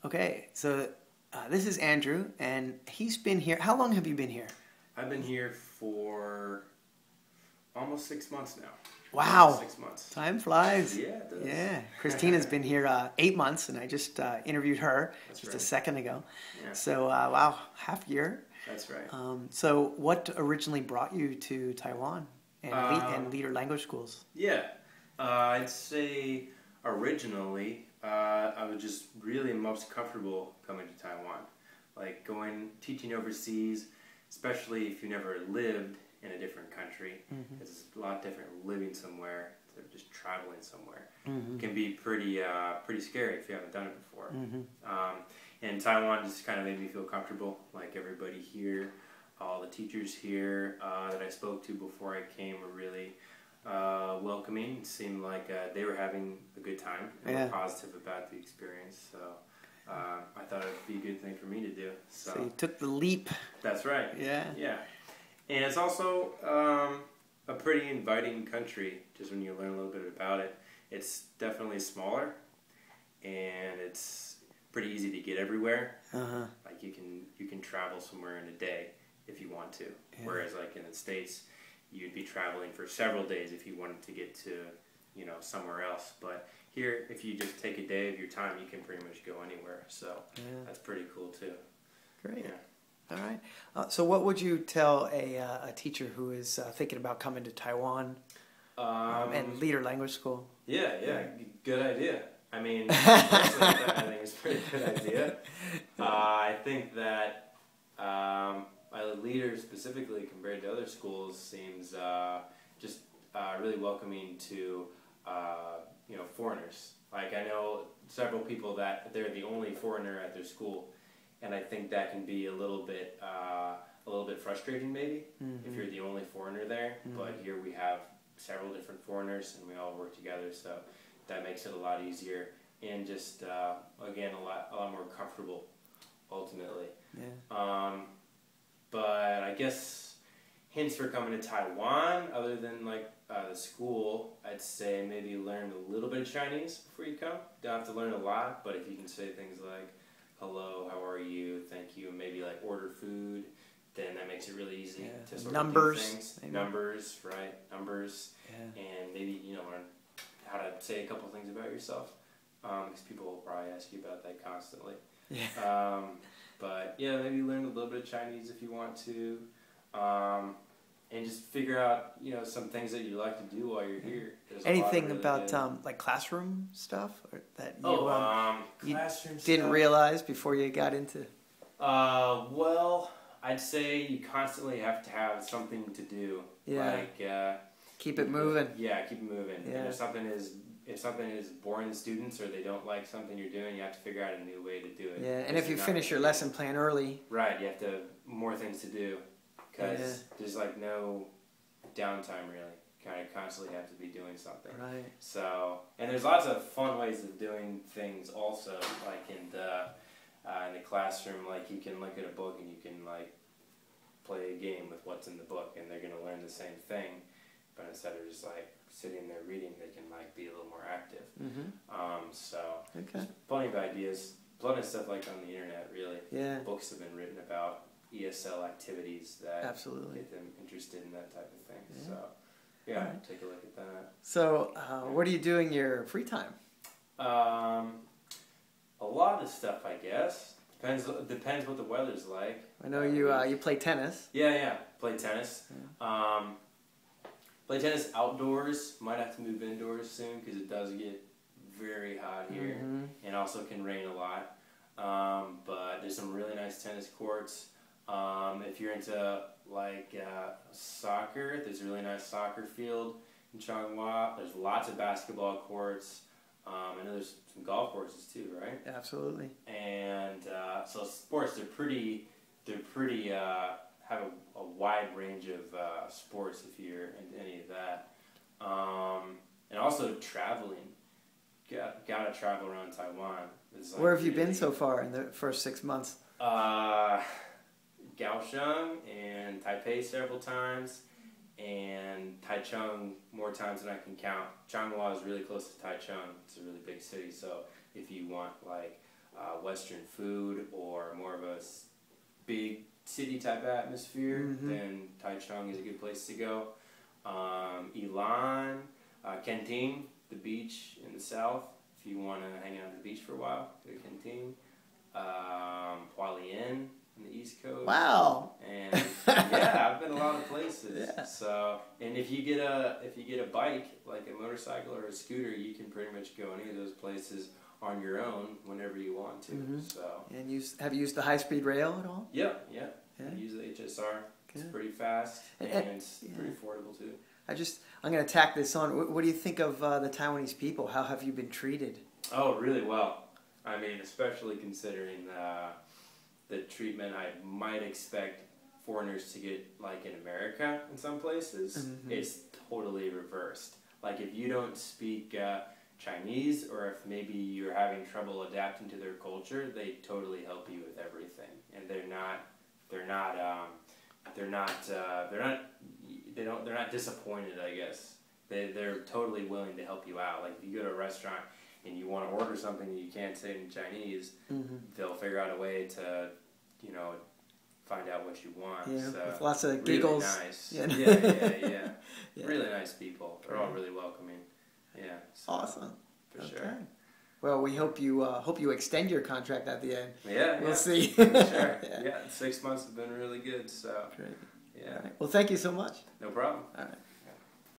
Okay, so this is Andrew, and he's been here. How long have you been here? I've been here for almost 6 months now. Wow. 6 months. Time flies. Yeah, it does. Yeah. Christina's been here 8 months, and I just interviewed her That's a right. second ago. Yeah. So, wow, half year. That's right. So what originally brought you to Taiwan and leader language schools? Yeah. I'd say originally I was just really most comfortable coming to Taiwan. Like teaching overseas, especially if you never lived in a different country. It's a lot different living somewhere than just traveling somewhere. It can be pretty scary if you haven't done it before. And Taiwan just kind of made me feel comfortable. Like everybody here, all the teachers here that I spoke to before I came were really welcoming. It seemed like they were having a good time and were positive about the experience. So I thought it would be a good thing for me to do. So you took the leap. That's right. Yeah. Yeah. And it's also a pretty inviting country, just when you learn a little bit about it. It's definitely smaller, and it's pretty easy to get everywhere. Like you can travel somewhere in a day if you want to. Whereas like in the States, you'd be traveling for several days if you wanted to get to, somewhere else. But here, if you just take a day of your time, you can pretty much go anywhere. So that's pretty cool too. Great. Yeah. All right. So what would you tell a teacher who is thinking about coming to Taiwan and leader language school? Yeah, good idea. I mean, personally, I think it's a pretty good idea. I think that a leader specifically compared to other schools seems just really welcoming to foreigners. Like I know several people that they're the only foreigner at their school, and I think that can be a little bit frustrating maybe if you're the only foreigner there. But here we have several different foreigners, and we all work together, so that makes it a lot easier and just again a lot more comfortable ultimately. But I guess hints for coming to Taiwan, other than like the school, I'd say maybe learn a little bit of Chinese before you come. Don't have to learn a lot, but if you can say things like hello, how are you, thank you, and maybe like order food, then that makes it really easy to sort of do things. Numbers, right? Numbers, and maybe learn how to say a couple things about yourself, because people will probably ask you about that constantly. But yeah, maybe learn a little bit of Chinese if you want to, and just figure out some things that you like to do while you're here. Anything about like classroom stuff that you classroom didn't stuff. realize before you got into? Well, I'd say you constantly have to have something to do. Like keep it moving. Yeah, keep it moving. Yeah. And if something is boring to students or they don't like something you're doing, you have to figure out a new way to do it. Yeah, and if you finish your lesson plan early. Right, you have to more things to do because there's like no downtime really. You kind of constantly have to be doing something. Right. So, and there's lots of fun ways of doing things also, like in the classroom, like you can look at a book and you can like play a game with what's in the book, and they're going to learn the same thing, but instead of just like sitting there reading, they can like be a little more active. So there's plenty of ideas, plenty of stuff like on the internet really. Yeah. Books have been written about ESL activities that get them interested in that type of thing. So take a look at that. So what are you doing your free time? A lot of stuff, I guess. Depends what the weather's like. I know you play tennis. Yeah. Play tennis. Play tennis outdoors. Might have to move indoors soon because it does get very hot here, and also can rain a lot. But there's some really nice tennis courts. If you're into like soccer, there's a really nice soccer field in Changhua. There's lots of basketball courts. I know there's some golf courses too, right? Absolutely. And so sports, they're pretty have a wide range of sports if you're into any of that. And also traveling. Gotta travel around Taiwan. Like where have you been so far in the first 6 months? Kaohsiung and Taipei several times, and Taichung more times than I can count. Changhua is really close to Taichung. It's a really big city, so if you want like Western food or more of a big city type atmosphere, then Taichung is a good place to go. Ilan, Kenting, the beach in the south. If you want to hang out on the beach for a while, go to Kenting. Hualien on the East Coast. Wow. And yeah, I've been a lot of places. Yeah. So, and if you get a bike, like a motorcycle or a scooter, you can pretty much go any of those places on your own whenever you want to. So. And have you used the high-speed rail at all? Yeah. I use the HSR. It's pretty fast and it's pretty affordable too. I'm going to tack this on. What do you think of the Taiwanese people? How have you been treated? Oh, really well. I mean, especially considering the treatment I might expect foreigners to get, like in America in some places, it's totally reversed. Like if you don't speak Chinese, or if maybe you're having trouble adapting to their culture, they totally help you with everything, and they're not disappointed. I guess they're totally willing to help you out. Like if you go to a restaurant and you want to order something that you can't say in Chinese, they'll figure out a way to, find out what you want. Yeah, so, with lots of giggles. Really nice. Yeah. Yeah. Really nice people. They're all really welcoming. Yeah. So, awesome. For sure. Well, we hope you extend your contract at the end. Yeah. We'll see. For sure. Yeah. 6 months have been really good. So. Great. Yeah. Right. Well, thank you so much. No problem. All right.